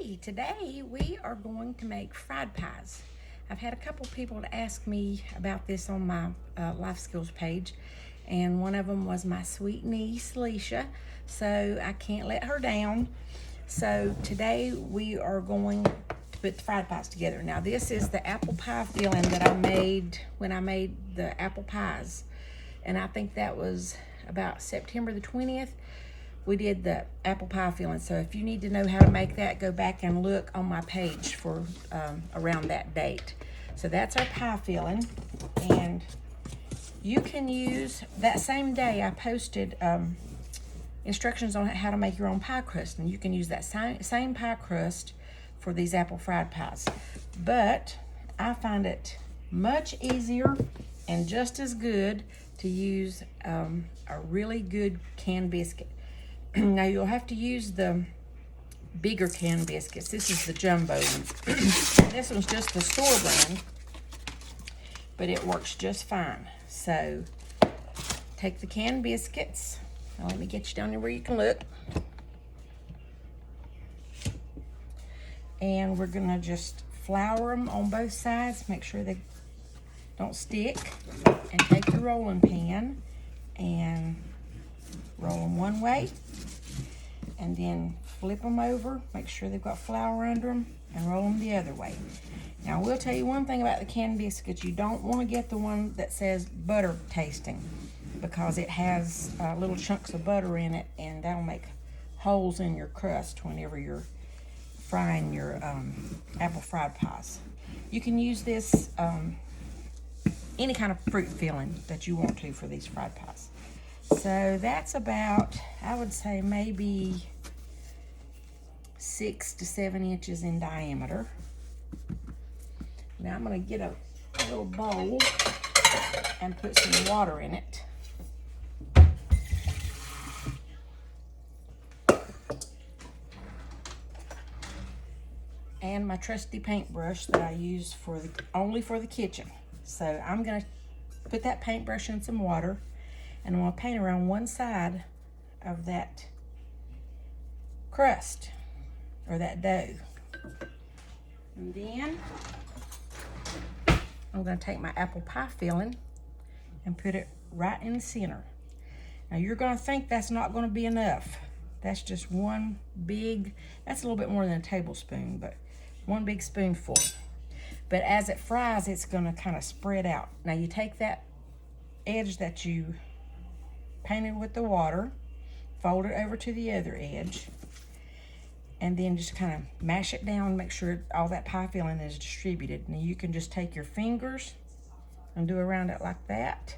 Hey, today we are going to make fried pies. I've had a couple people to ask me about this on my Life Skills page, and one of them was my sweet niece, Leisha, so I can't let her down. So today we are going to put the fried pies together. Now this is the apple pie filling that I made when I made the apple pies, and I think that was about September the 20th. We did the apple pie filling. So if you need to know how to make that, go back and look on my page for around that date. So that's our pie filling. And you can use, that same day I posted instructions on how to make your own pie crust. And you can use that same pie crust for these apple fried pies. But I find it much easier and just as good to use a really good canned biscuit. Now you'll have to use the bigger canned biscuits. This is the jumbo one. This one's just the store brand, but it works just fine. So take the canned biscuits. Now let me get you down there where you can look. And we're gonna just flour them on both sides. Make sure they don't stick. And take your rolling pin and roll them one way, and then flip them over, make sure they've got flour under them, and roll them the other way. Now, I will tell you one thing about the canned biscuits. You don't want to get the one that says butter tasting, because it has little chunks of butter in it, and that'll make holes in your crust whenever you're frying your apple fried pies. You can use this any kind of fruit filling that you want to for these fried pies. So that's about, I would say, maybe 6 to 7 inches in diameter. Now I'm going to get a little bowl and put some water in it. And my trusty paintbrush that I use only for the kitchen. So I'm going to put that paintbrush in some water, and I'm going to paint around one side of that crust, or that dough. And then I'm going to take my apple pie filling and put it right in the center. Now you're going to think that's not going to be enough. That's just one big, that's a little bit more than a tablespoon, but one big spoonful. But as it fries, it's going to kind of spread out. Now you take that edge that you painted with the water, fold it over to the other edge, and then just kind of mash it down, make sure all that pie filling is distributed. Now you can just take your fingers and do around it like that,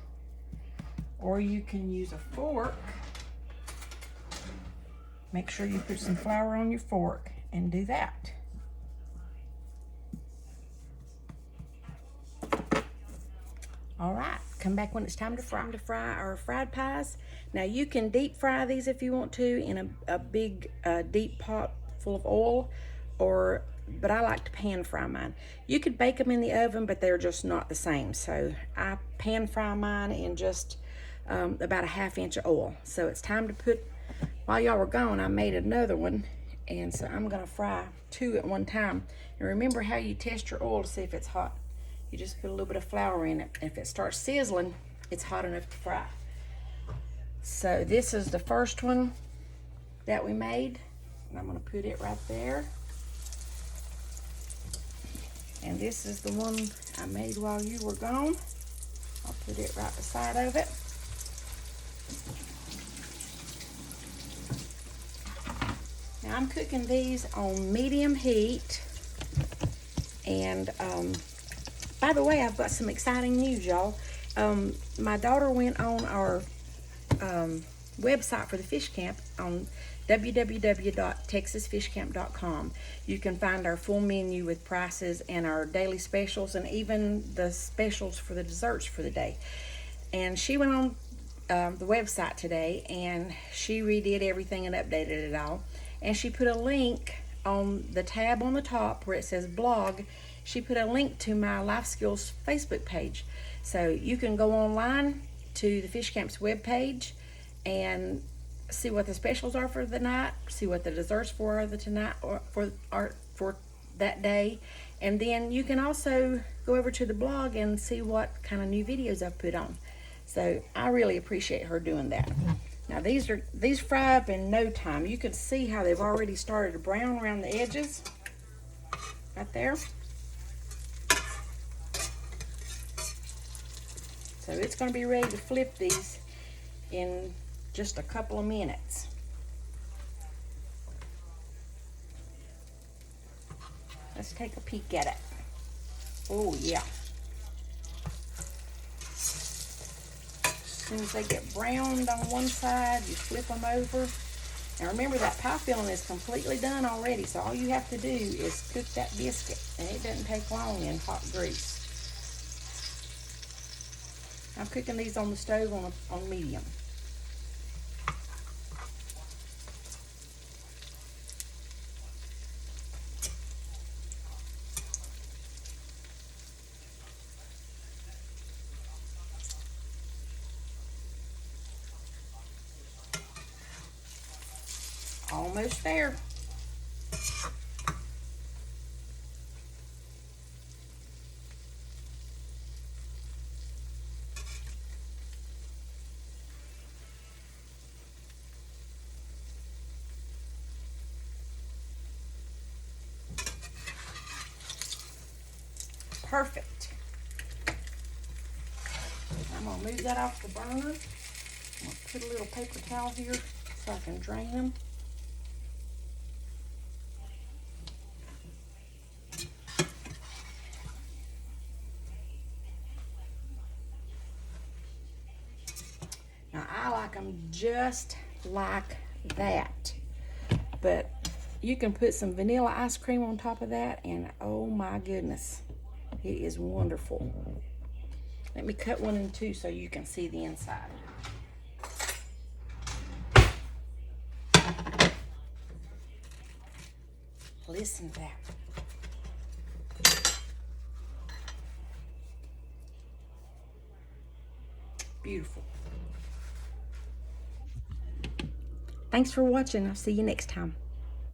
or you can use a fork. Make sure you put some flour on your fork and do that. All right, come back when it's time to fry our fried pies. Now you can deep fry these if you want to in a big deep pot full of oil, but I like to pan fry mine. You could bake them in the oven, but they're just not the same. So I pan fry mine in just about a 1/2 inch of oil. So it's time to put, while y'all were gone, I made another one, and so I'm gonna fry 2 at one time. And remember how you test your oil to see if it's hot. You just put a little bit of flour in it. If it starts sizzling, it's hot enough to fry. So this is the first one that we made, and I'm gonna put it right there. And this is the one I made while you were gone. I'll put it right beside of it. Now I'm cooking these on medium heat, and by the way, I've got some exciting news, y'all. My daughter went on our website for the fish camp on www.texasfishcamp.com. You can find our full menu with prices and our daily specials, and even the specials for the desserts for the day. And she went on the website today, and she redid everything and updated it all. And she put a link on the tab on the top where it says blog. She put a link to my Life Skills Facebook page. So you can go online to the Fish Camp's webpage and see what the specials are for the night, see what the desserts for the tonight or for that day, and then you can also go over to the blog and see what kind of new videos I've put on. So I really appreciate her doing that. Now these fry up in no time. You can see how they've already started to brown around the edges, right there. So it's going to be ready to flip these in just a couple of minutes. Let's take a peek at it. Oh yeah. As soon as they get browned on one side, you flip them over. Now remember, that pie filling is completely done already, so all you have to do is cook that biscuit, and it doesn't take long in hot grease. I'm cooking these on the stove on medium. Almost there. Perfect. I'm gonna move that off the burner. I'm gonna put a little paper towel here so I can drain them. Now I like them just like that, but you can put some vanilla ice cream on top of that, and oh my goodness, it is wonderful. Let me cut one in two so you can see the inside. Listen to that. Beautiful. Thanks for watching. I'll see you next time.